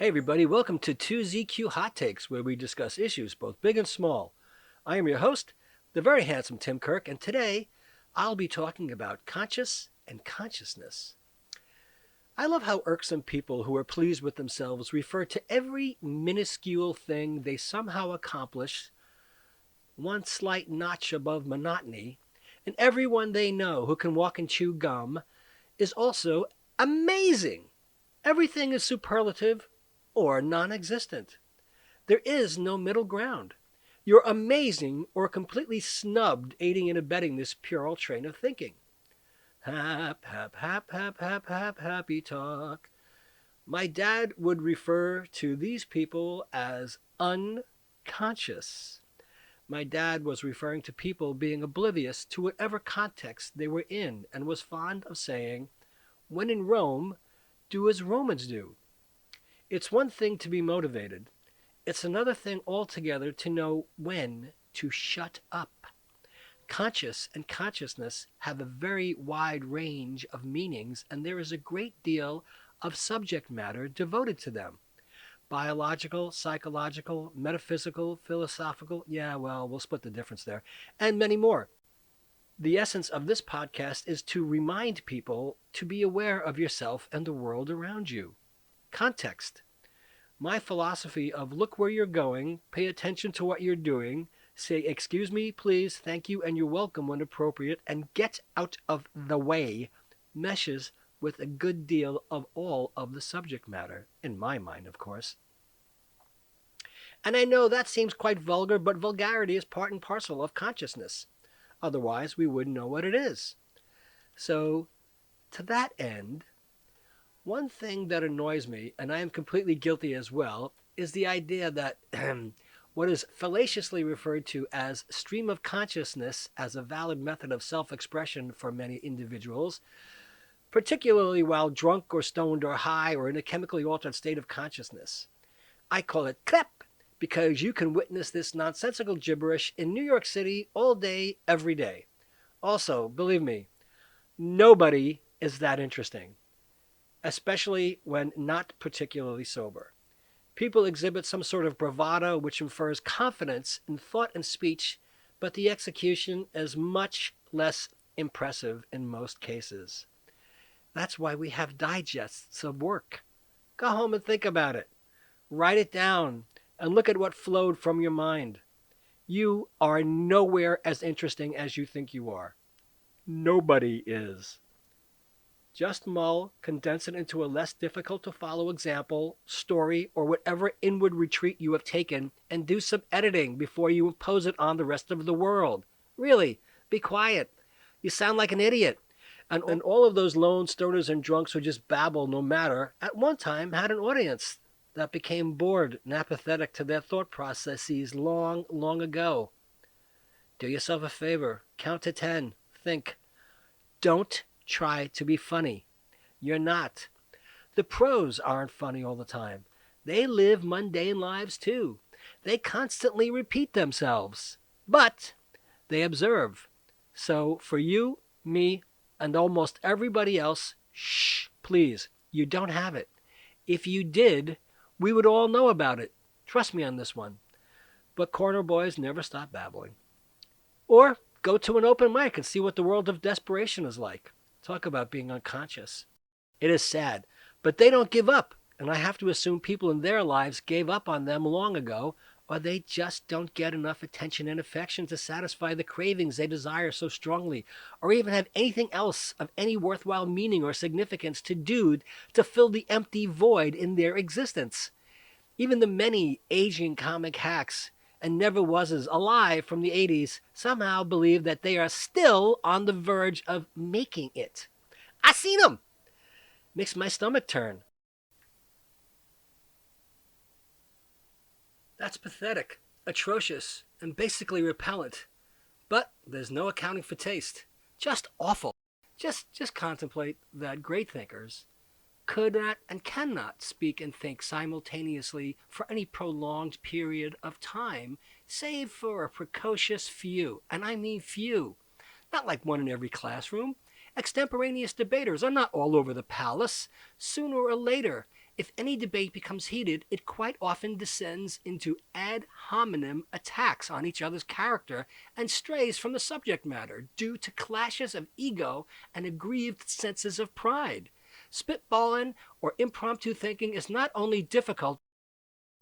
Hey everybody, welcome to 2ZQ Hot Takes, where we discuss issues both big and small. I am your host, the very handsome Tim Kirk, and today I'll be talking about conscious and consciousness. I love how irksome people who are pleased with themselves refer to every minuscule thing they somehow accomplish one slight notch above monotony, and everyone they know who can walk and chew gum is also amazing. Everything is superlative or non-existent. There is no middle ground. You're amazing or completely snubbed, aiding and abetting this puerile train of thinking. Happy talk. My dad would refer to these people as unconscious. My dad was referring to people being oblivious to whatever context they were in and was fond of saying, when in Rome, do as Romans do. It's one thing to be motivated. It's another thing altogether to know when to shut up. Conscious and consciousness have a very wide range of meanings, and there is a great deal of subject matter devoted to them. Biological, psychological, metaphysical, philosophical, we'll split the difference there, and many more. The essence of this podcast is to remind people to be aware of yourself and the world around you. Context. My philosophy of look where you're going, pay attention to what you're doing, say excuse me, please, thank you, and you're welcome when appropriate, and get out of the way meshes with a good deal of all of the subject matter, in my mind, of course. And I know that seems quite vulgar, but vulgarity is part and parcel of consciousness. Otherwise, we wouldn't know what it is. So, to that end, one thing that annoys me, and I am completely guilty as well, is the idea that what is fallaciously referred to as stream of consciousness as a valid method of self-expression for many individuals, particularly while drunk or stoned or high or in a chemically altered state of consciousness. I call it CREP because you can witness this nonsensical gibberish in New York City all day, every day. Also, believe me, nobody is that interesting, especially when not particularly sober. People exhibit some sort of bravado which infers confidence in thought and speech, but the execution is much less impressive in most cases. That's why we have digests of work. Go home and think about it. Write it down and look at what flowed from your mind. You are nowhere as interesting as you think you are. Nobody is. Just mull, condense it into a less difficult to follow example, story, or whatever inward retreat you have taken, and do some editing before you impose it on the rest of the world. Really, be quiet. You sound like an idiot. And all of those lone stoners and drunks who just babble no matter, at one time had an audience that became bored and apathetic to their thought processes long, long ago. Do yourself a favor. Count to 10. Think. Don't try to be funny. You're not. The pros aren't funny all the time. They live mundane lives too. They constantly repeat themselves. But they observe. So for you, me, and almost everybody else, shh, please, you don't have it. If you did, we would all know about it. Trust me on this one. But corner boys never stop babbling. Or go to an open mic and see what the world of desperation is like. Talk about being unconscious. It is sad, but they don't give up, and I have to assume people in their lives gave up on them long ago, or they just don't get enough attention and affection to satisfy the cravings they desire so strongly, or even have anything else of any worthwhile meaning or significance to do to fill the empty void in their existence. Even the many aging comic hacks and never-wases alive from the 80s somehow believe that they are still on the verge of making it. I seen them! Makes my stomach turn. That's pathetic, atrocious, and basically repellent. But there's no accounting for taste. Just awful. Just contemplate that great thinkers could not and cannot speak and think simultaneously for any prolonged period of time, save for a precocious few, and I mean few. Not like one in every classroom. Extemporaneous debaters are not all over the palace. Sooner or later, If any debate becomes heated, it quite often descends into ad hominem attacks on each other's character and strays from the subject matter due to clashes of ego and aggrieved senses of pride. Spitballing or impromptu thinking is not only difficult,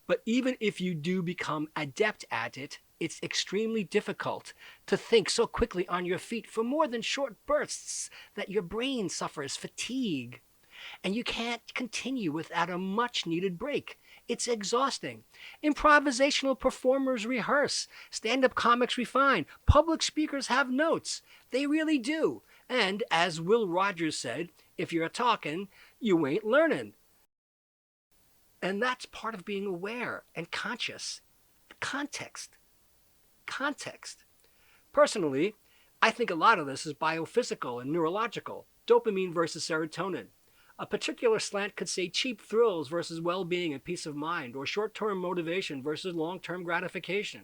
but even if you do become adept at it, it's extremely difficult to think so quickly on your feet for more than short bursts that your brain suffers fatigue. And you can't continue without a much-needed break. It's exhausting. Improvisational performers rehearse. Stand-up comics refine. Public speakers have notes. They really do. And as Will Rogers said, if you're talking, you ain't learning. And that's part of being aware and conscious. Context. Personally, I think a lot of this is biophysical and neurological. Dopamine versus serotonin. A particular slant could say cheap thrills versus well-being and peace of mind, or short-term motivation versus long-term gratification.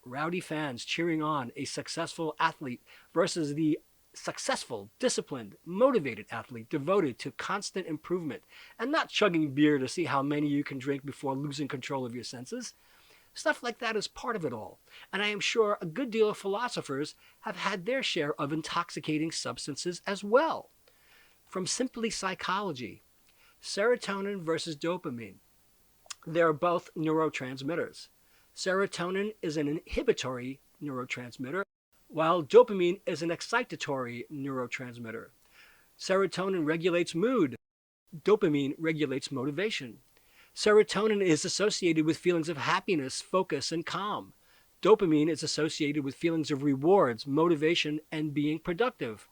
Rowdy fans cheering on a successful athlete versus the successful, disciplined, motivated athlete devoted to constant improvement and not chugging beer to see how many you can drink before losing control of your senses. Stuff like that is part of it all, and I am sure a good deal of philosophers have had their share of intoxicating substances as well. From simply psychology, serotonin versus dopamine. They are both neurotransmitters. Serotonin is an inhibitory neurotransmitter, while dopamine is an excitatory neurotransmitter. Serotonin regulates mood. Dopamine regulates motivation. Serotonin is associated with feelings of happiness, focus, and calm. Dopamine is associated with feelings of rewards, motivation, and being productive.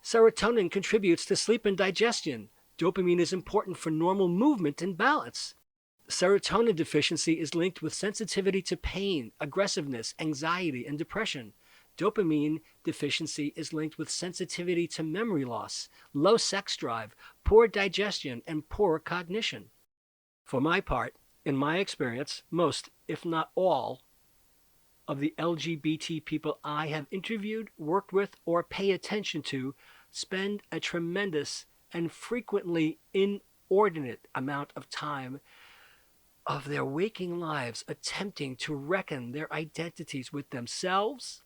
Serotonin contributes to sleep and digestion. Dopamine is important for normal movement and balance. Serotonin deficiency is linked with sensitivity to pain, aggressiveness, anxiety, and depression. Dopamine deficiency is linked with sensitivity to memory loss, low sex drive, poor digestion, and poor cognition. For my part, in my experience, most, if not all, of the LGBT people I have interviewed, worked with, or pay attention to spend a tremendous and frequently inordinate amount of time of their waking lives attempting to reckon their identities with themselves,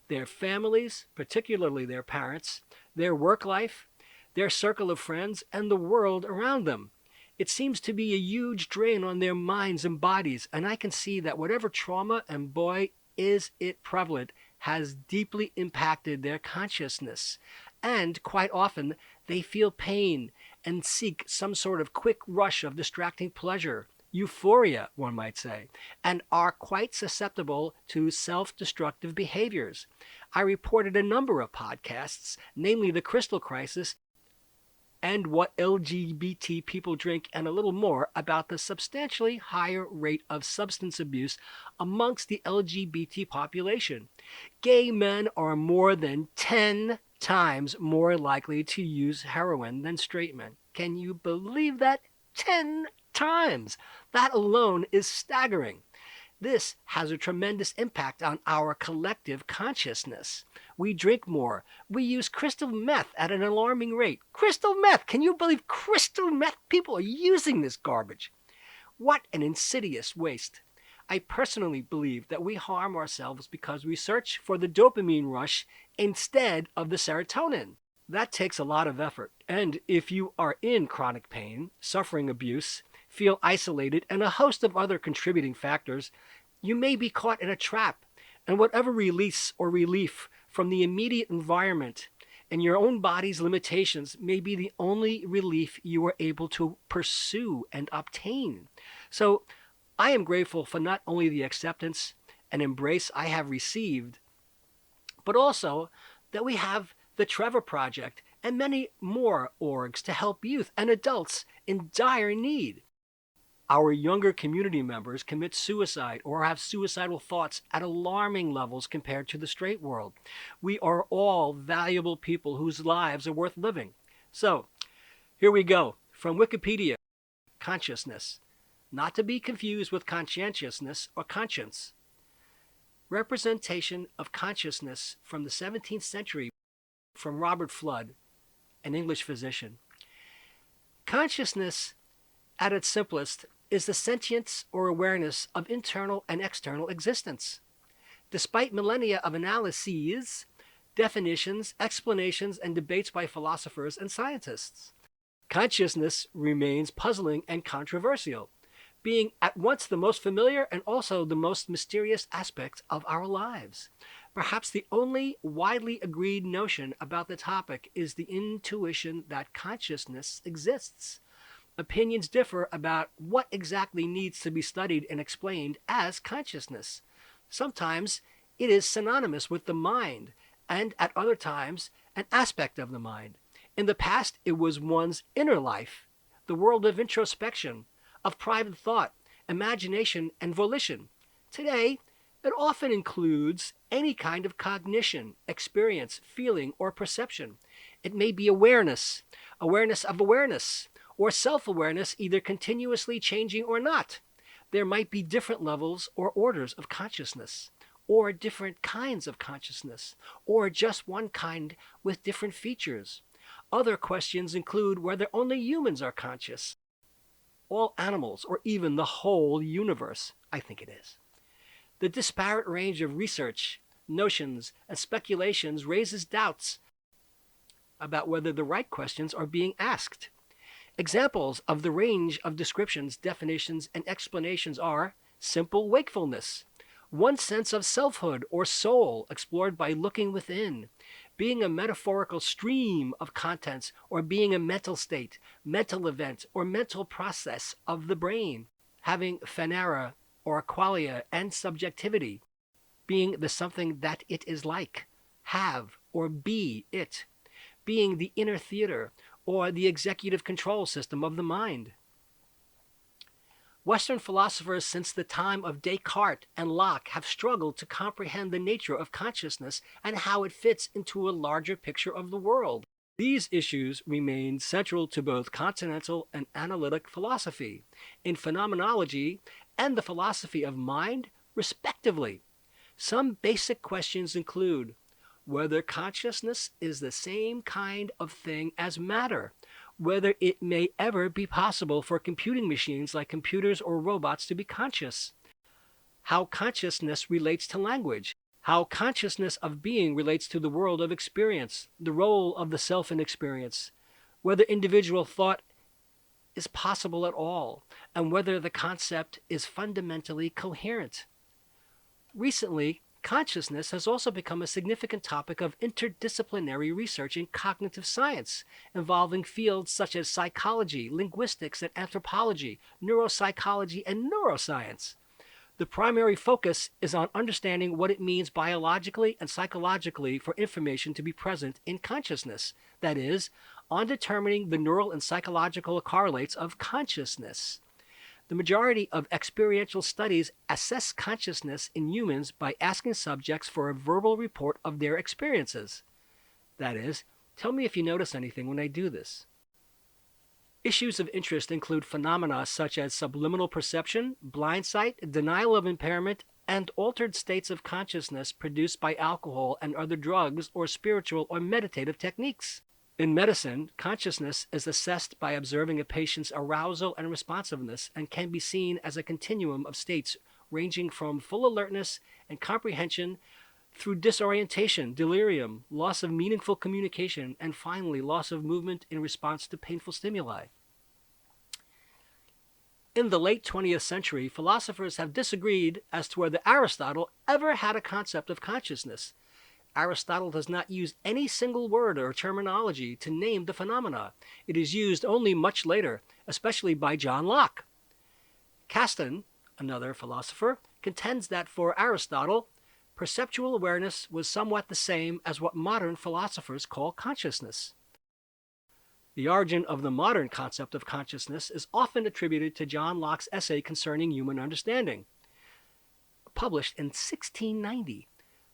their families, particularly their parents, their work life, their circle of friends, and the world around them. It seems to be a huge drain on their minds and bodies, and I can see that whatever trauma, and boy, is it prevalent, has deeply impacted their consciousness. And quite often, they feel pain and seek some sort of quick rush of distracting pleasure, euphoria, one might say, and are quite susceptible to self-destructive behaviors. I reported a number of podcasts, namely The Crystal Crisis and What LGBT People Drink, and a little more about the substantially higher rate of substance abuse amongst the LGBT population. Gay men are more than 10 times more likely to use heroin than straight men. Can you believe that? 10 times! That alone is staggering. This has a tremendous impact on our collective consciousness. We drink more. We use crystal meth at an alarming rate. Crystal meth! Can you believe crystal meth? People are using this garbage. What an insidious waste. I personally believe that we harm ourselves because we search for the dopamine rush instead of the serotonin. That takes a lot of effort. And if you are in chronic pain, suffering abuse, feel isolated, and a host of other contributing factors, you may be caught in a trap, and whatever release or relief from the immediate environment and your own body's limitations may be the only relief you are able to pursue and obtain. So I am grateful for not only the acceptance and embrace I have received, but also that we have the Trevor Project and many more orgs to help youth and adults in dire need. Our younger community members commit suicide or have suicidal thoughts at alarming levels compared to the straight world. We are all valuable people whose lives are worth living. So, here we go. From Wikipedia, consciousness, not to be confused with conscientiousness or conscience. Representation of consciousness from the 17th century from Robert Flood, an English physician. Consciousness, at its simplest, is the sentience or awareness of internal and external existence. Despite millennia of analyses, definitions, explanations, and debates by philosophers and scientists, consciousness remains puzzling and controversial, being at once the most familiar and also the most mysterious aspect of our lives. Perhaps the only widely agreed notion about the topic is the intuition that consciousness exists. Opinions differ about what exactly needs to be studied and explained as consciousness. Sometimes it is synonymous with the mind, and at other times, an aspect of the mind. In the past, it was one's inner life, the world of introspection, of private thought, imagination, and volition. Today, it often includes any kind of cognition, experience, feeling, or perception. It may be awareness, awareness of awareness, or self-awareness, either continuously changing or not. There might be different levels or orders of consciousness, or different kinds of consciousness, or just one kind with different features. Other questions include whether only humans are conscious, all animals, or even the whole universe. I think it is. The disparate range of research, notions, and speculations raises doubts about whether the right questions are being asked. Examples of the range of descriptions, definitions, and explanations are simple wakefulness, one sense of selfhood or soul explored by looking within, being a metaphorical stream of contents, or being a mental state, mental event, or mental process of the brain, having phenomena or qualia and subjectivity, being the something that it is like, have or be it, being the inner theater or the executive control system of the mind. Western philosophers since the time of Descartes and Locke have struggled to comprehend the nature of consciousness and how it fits into a larger picture of the world. These issues remain central to both continental and analytic philosophy, in phenomenology and the philosophy of mind, respectively. Some basic questions include whether consciousness is the same kind of thing as matter, whether it may ever be possible for computing machines like computers or robots to be conscious, how consciousness relates to language, how consciousness of being relates to the world of experience, the role of the self in experience, whether individual thought is possible at all, and whether the concept is fundamentally coherent. Recently, consciousness has also become a significant topic of interdisciplinary research in cognitive science, involving fields such as psychology, linguistics and anthropology, neuropsychology, and neuroscience. The primary focus is on understanding what it means biologically and psychologically for information to be present in consciousness, that is, on determining the neural and psychological correlates of consciousness. The majority of experiential studies assess consciousness in humans by asking subjects for a verbal report of their experiences. That is, tell me if you notice anything when I do this. Issues of interest include phenomena such as subliminal perception, blind sight, denial of impairment, and altered states of consciousness produced by alcohol and other drugs or spiritual or meditative techniques. In medicine, consciousness is assessed by observing a patient's arousal and responsiveness and can be seen as a continuum of states ranging from full alertness and comprehension through disorientation, delirium, loss of meaningful communication, and finally loss of movement in response to painful stimuli. In the late 20th century, philosophers have disagreed as to whether Aristotle ever had a concept of consciousness. Aristotle does not use any single word or terminology to name the phenomena. It is used only much later, especially by John Locke. Caston, another philosopher, contends that for Aristotle, perceptual awareness was somewhat the same as what modern philosophers call consciousness. The origin of the modern concept of consciousness is often attributed to John Locke's essay concerning human understanding. Published in 1690,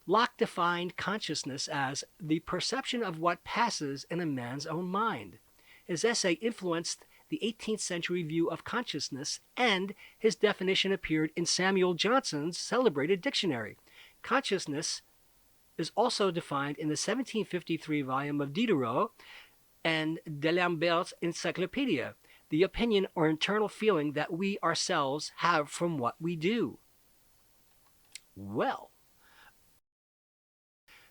Locke defined consciousness as the perception of what passes in a man's own mind. His essay influenced the 18th century view of consciousness, and his definition appeared in Samuel Johnson's celebrated dictionary. Consciousness is also defined in the 1753 volume of Diderot and D'Alembert's Encyclopedia. the opinion or internal feeling that we ourselves have from what we do. Well,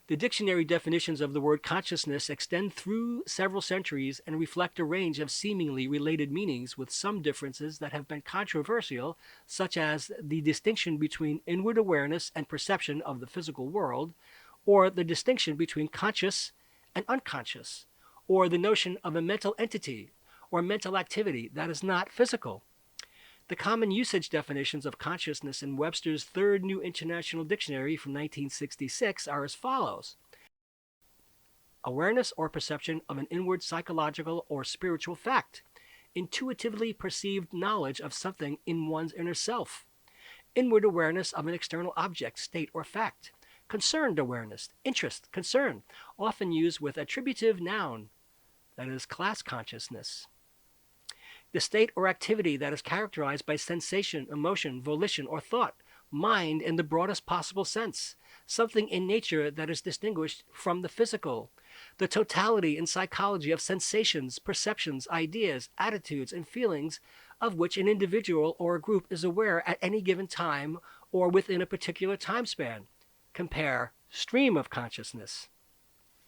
the dictionary definitions of the word consciousness extend through several centuries and reflect a range of seemingly related meanings, with some differences that have been controversial, such as the distinction between inward awareness and perception of the physical world, or the distinction between conscious and unconscious, or the notion of a mental entity or mental activity that is not physical. The common usage definitions of consciousness in Webster's Third New International Dictionary from 1966 are as follows: awareness or perception of an inward psychological or spiritual fact, intuitively perceived knowledge of something in one's inner self, inward awareness of an external object, state, or fact, concerned awareness, interest, concern, often used with attributive noun, that is, class consciousness. The state or activity that is characterized by sensation, emotion, volition, or thought, mind in the broadest possible sense, something in nature that is distinguished from the physical, the totality in psychology of sensations, perceptions, ideas, attitudes, and feelings of which an individual or a group is aware at any given time or within a particular time span. Compare stream of consciousness.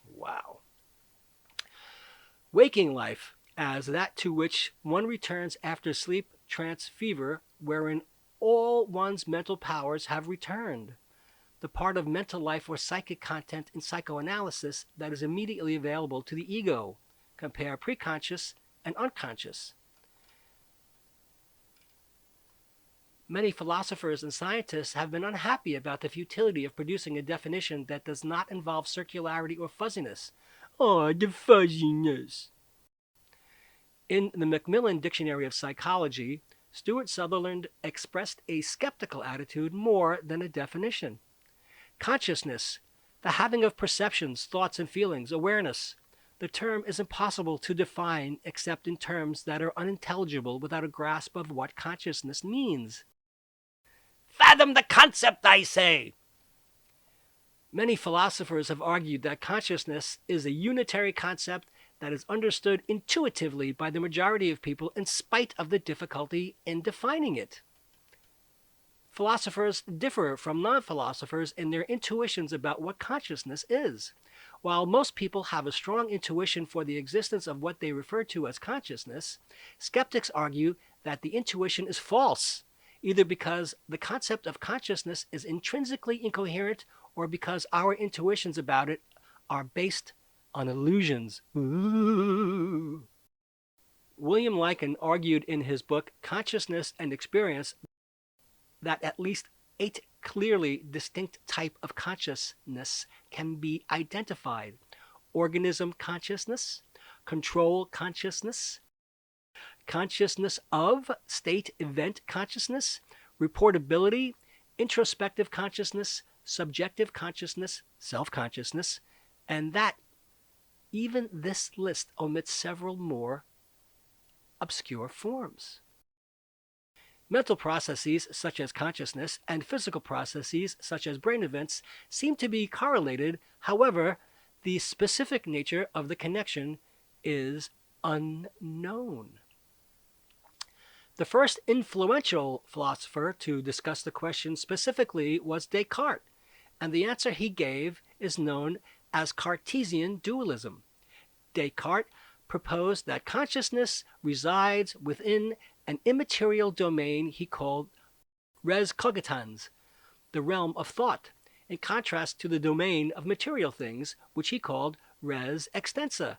Wow. Waking life as that to which one returns after sleep, trance, fever, wherein all one's mental powers have returned. The part of mental life or psychic content in psychoanalysis that is immediately available to the ego. Compare preconscious and unconscious. Many philosophers and scientists have been unhappy about the futility of producing a definition that does not involve circularity or fuzziness. Oh, the fuzziness. In the Macmillan Dictionary of Psychology, Stuart Sutherland expressed a skeptical attitude more than a definition. Consciousness, the having of perceptions, thoughts, and feelings, awareness. The term is impossible to define except in terms that are unintelligible without a grasp of what consciousness means. Fathom the concept, I say! Many philosophers have argued that consciousness is a unitary concept that is understood intuitively by the majority of people in spite of the difficulty in defining it. Philosophers differ from non-philosophers in their intuitions about what consciousness is. While most people have a strong intuition for the existence of what they refer to as consciousness, skeptics argue that the intuition is false, either because the concept of consciousness is intrinsically incoherent or because our intuitions about it are based on illusions. Ooh. William Lycan argued in his book Consciousness and Experience that at least 8 clearly distinct types of consciousness can be identified: organism consciousness, control consciousness, consciousness of, state event consciousness, reportability, introspective consciousness, subjective consciousness, self-consciousness, and that even this list omits several more obscure forms. Mental processes such as consciousness and physical processes such as brain events seem to be correlated. However, the specific nature of the connection is unknown. The first influential philosopher to discuss the question specifically was Descartes, and the answer he gave is known as Cartesian Dualism. Descartes proposed that consciousness resides within an immaterial domain he called res cogitans, the realm of thought, in contrast to the domain of material things, which he called res extensa,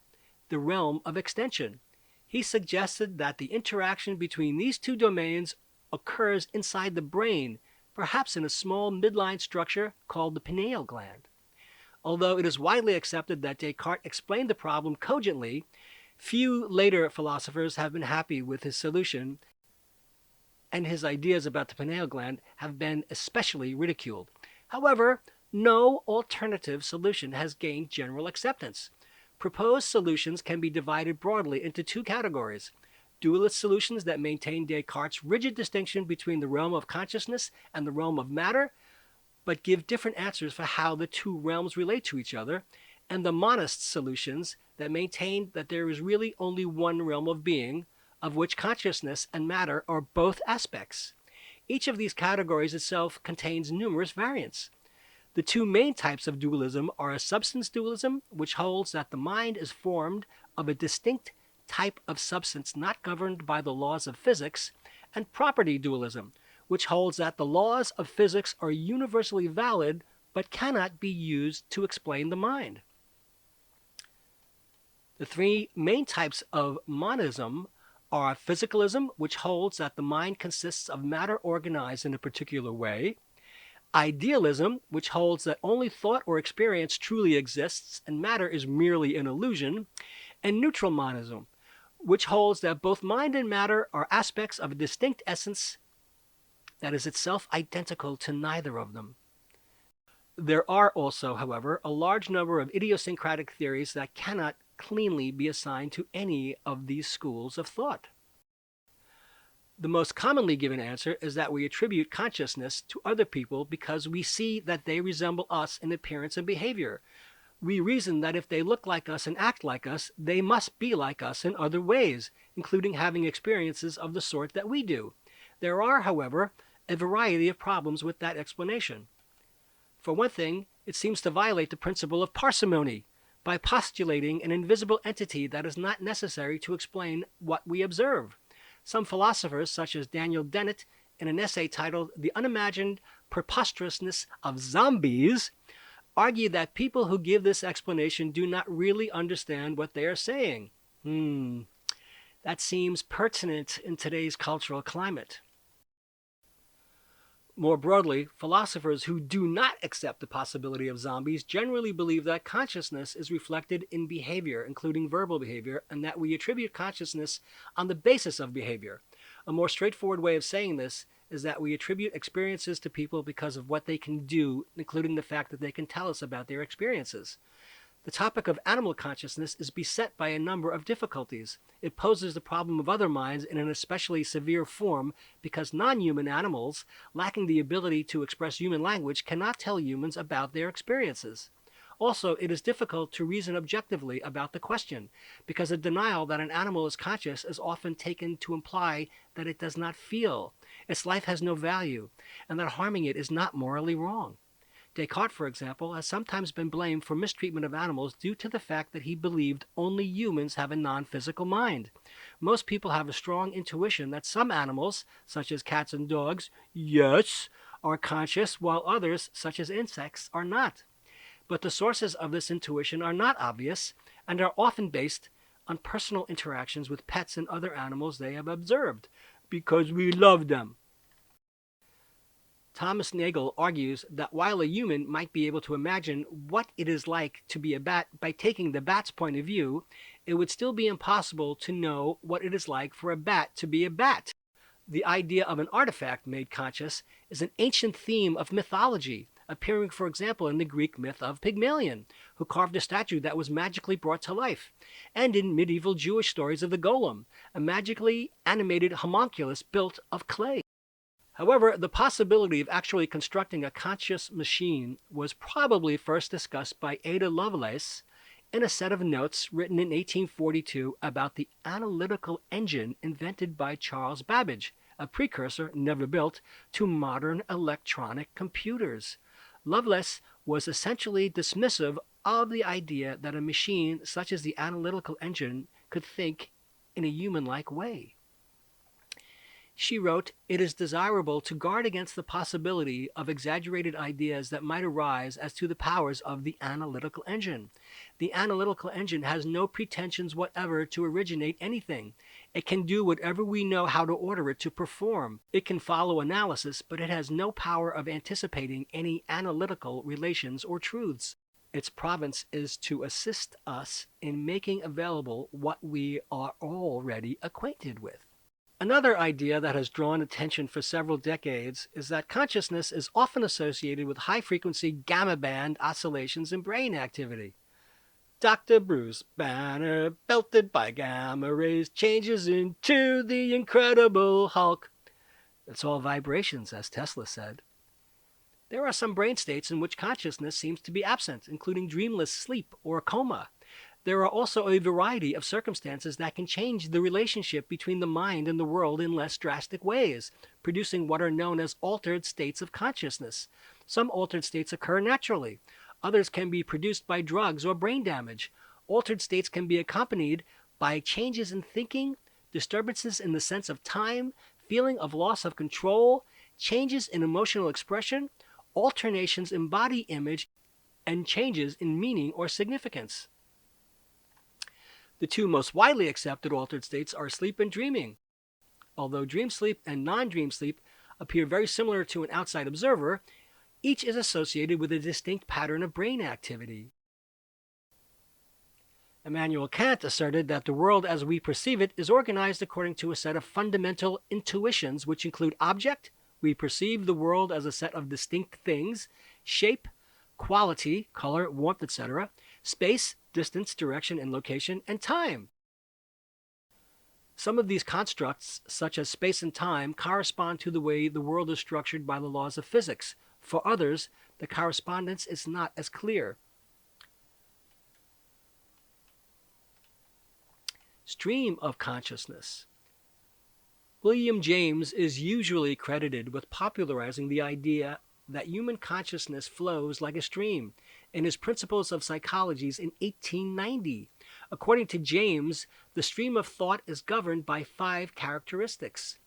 the realm of extension. He suggested that the interaction between these two domains occurs inside the brain, perhaps in a small midline structure called the pineal gland. Although it is widely accepted that Descartes explained the problem cogently, few later philosophers have been happy with his solution, and his ideas about the pineal gland have been especially ridiculed. However, no alternative solution has gained general acceptance. Proposed solutions can be divided broadly into 2 categories: dualist solutions that maintain Descartes' rigid distinction between the realm of consciousness and the realm of matter, but give different answers for how the 2 realms relate to each other, and the monist solutions that maintain that there is really only one realm of being, of which consciousness and matter are both aspects. Each of these categories itself contains numerous variants. The two main types of dualism are a substance dualism, which holds that the mind is formed of a distinct type of substance not governed by the laws of physics, and property dualism, which holds that the laws of physics are universally valid but cannot be used to explain the mind. The three main types of monism are physicalism, which holds that the mind consists of matter organized in a particular way; idealism, which holds that only thought or experience truly exists and matter is merely an illusion; and neutral monism, which holds that both mind and matter are aspects of a distinct essence that is itself identical to neither of them. There are also, however, a large number of idiosyncratic theories that cannot cleanly be assigned to any of these schools of thought. The most commonly given answer is that we attribute consciousness to other people because we see that they resemble us in appearance and behavior. We reason that if they look like us and act like us, they must be like us in other ways, including having experiences of the sort that we do. There are, however, a variety of problems with that explanation. For one thing, it seems to violate the principle of parsimony by postulating an invisible entity that is not necessary to explain what we observe. Some philosophers, such as Daniel Dennett, in an essay titled "The Unimagined Preposterousness of Zombies," argue that people who give this explanation do not really understand what they are saying. That seems pertinent in today's cultural climate. More broadly, philosophers who do not accept the possibility of zombies generally believe that consciousness is reflected in behavior, including verbal behavior, and that we attribute consciousness on the basis of behavior. A more straightforward way of saying this is that we attribute experiences to people because of what they can do, including the fact that they can tell us about their experiences. The topic of animal consciousness is beset by a number of difficulties. It poses the problem of other minds in an especially severe form because non-human animals, lacking the ability to express human language, cannot tell humans about their experiences. Also, it is difficult to reason objectively about the question, because a denial that an animal is conscious is often taken to imply that it does not feel, its life has no value, and that harming it is not morally wrong. Descartes, for example, has sometimes been blamed for mistreatment of animals due to the fact that he believed only humans have a non-physical mind. Most people have a strong intuition that some animals, such as cats and dogs, yes, are conscious, while others, such as insects, are not. But the sources of this intuition are not obvious and are often based on personal interactions with pets and other animals they have observed, because we love them. Thomas Nagel argues that while a human might be able to imagine what it is like to be a bat by taking the bat's point of view, it would still be impossible to know what it is like for a bat to be a bat. The idea of an artifact made conscious is an ancient theme of mythology, appearing, for example, in the Greek myth of Pygmalion, who carved a statue that was magically brought to life, and in medieval Jewish stories of the golem, a magically animated homunculus built of clay. However, the possibility of actually constructing a conscious machine was probably first discussed by Ada Lovelace in a set of notes written in 1842 about the Analytical Engine invented by Charles Babbage, a precursor, never built, to modern electronic computers. Lovelace was essentially dismissive of the idea that a machine such as the Analytical Engine could think in a human-like way. She wrote, "It is desirable to guard against the possibility of exaggerated ideas that might arise as to the powers of the analytical engine. The analytical engine has no pretensions whatever to originate anything. It can do whatever we know how to order it to perform. It can follow analysis, but it has no power of anticipating any analytical relations or truths. Its province is to assist us in making available what we are already acquainted with." Another idea that has drawn attention for several decades is that consciousness is often associated with high-frequency gamma band oscillations in brain activity. Dr. Bruce Banner, belted by gamma rays, changes into the Incredible Hulk. It's all vibrations, as Tesla said. There are some brain states in which consciousness seems to be absent, including dreamless sleep or coma. There are also a variety of circumstances that can change the relationship between the mind and the world in less drastic ways, producing what are known as altered states of consciousness. Some altered states occur naturally. Others can be produced by drugs or brain damage. Altered states can be accompanied by changes in thinking, disturbances in the sense of time, feeling of loss of control, changes in emotional expression, alternations in body image, and changes in meaning or significance. The two most widely accepted altered states are sleep and dreaming. Although dream sleep and non-dream sleep appear very similar to an outside observer, each is associated with a distinct pattern of brain activity. Immanuel Kant asserted that the world as we perceive it is organized according to a set of fundamental intuitions which include object. We perceive the world as a set of distinct things, shape, quality, color, warmth, etc., space, distance, direction, and location, and time. Some of these constructs, such as space and time, correspond to the way the world is structured by the laws of physics. For others, the correspondence is not as clear. Stream of consciousness. William James is usually credited with popularizing the idea that human consciousness flows like a stream in his Principles of Psychology in 1890. According to James, the stream of thought is governed by 5 characteristics.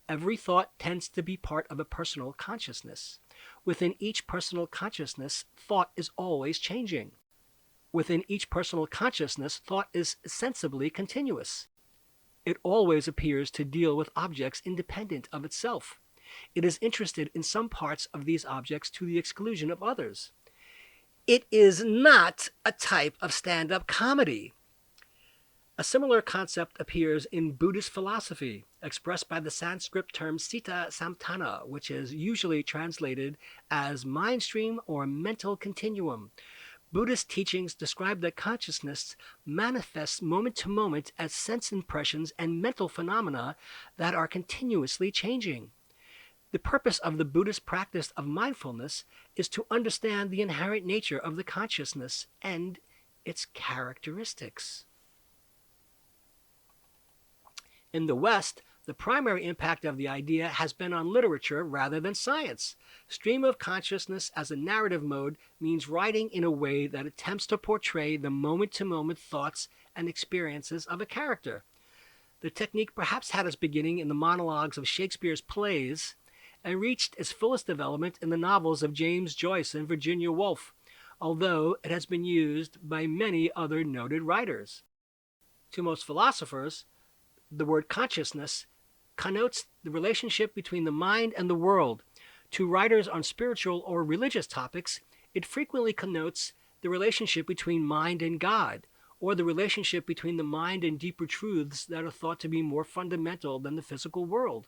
Every thought tends to be part of a personal consciousness. Within each personal consciousness, thought is always changing. Within each personal consciousness, thought is sensibly continuous. It always appears to deal with objects independent of itself. It is interested in some parts of these objects to the exclusion of others. It is not a type of stand-up comedy. A similar concept appears in Buddhist philosophy, expressed by the Sanskrit term Sita Samtana, which is usually translated as mind stream or mental continuum. Buddhist teachings describe that consciousness manifests moment to moment as sense impressions and mental phenomena that are continuously changing. The purpose of the Buddhist practice of mindfulness is to understand the inherent nature of the consciousness and its characteristics. In the West, the primary impact of the idea has been on literature rather than science. Stream of consciousness as a narrative mode means writing in a way that attempts to portray the moment-to-moment thoughts and experiences of a character. The technique perhaps had its beginning in the monologues of Shakespeare's plays and reached its fullest development in the novels of James Joyce and Virginia Woolf, although it has been used by many other noted writers. To most philosophers, the word consciousness connotes the relationship between the mind and the world. To writers on spiritual or religious topics, it frequently connotes the relationship between mind and God, or the relationship between the mind and deeper truths that are thought to be more fundamental than the physical world.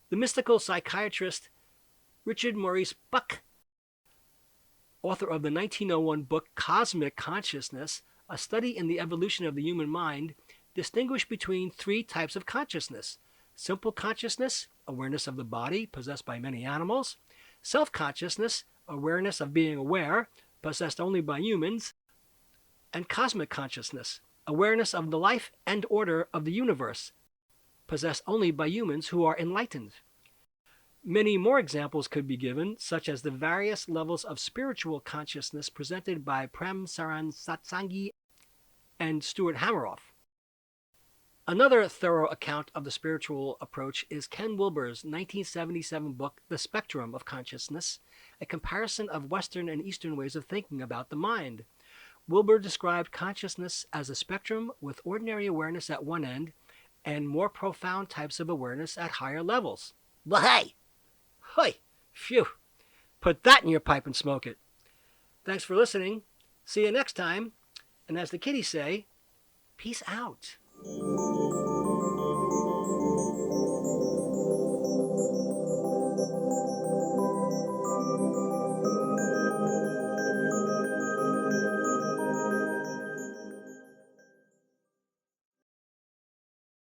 The mystical psychiatrist Richard Maurice Bucke, author of the 1901 book Cosmic Consciousness, A Study in the Evolution of the Human Mind, distinguished between 3 types of consciousness: simple consciousness, awareness of the body, possessed by many animals; self-consciousness, awareness of being aware, possessed only by humans; and cosmic consciousness, awareness of the life and order of the universe, possessed only by humans who are enlightened. Many more examples could be given, such as the various levels of spiritual consciousness presented by Prem Saran Satsangi and Stuart Hameroff. Another thorough account of the spiritual approach is Ken Wilber's 1977 book, The Spectrum of Consciousness, a comparison of Western and Eastern ways of thinking about the mind. Wilber described consciousness as a spectrum with ordinary awareness at one end and more profound types of awareness at higher levels. Well, hey! Hoi! Phew! Put that in your pipe and smoke it. Thanks for listening. See you next time. And as the kiddies say, peace out.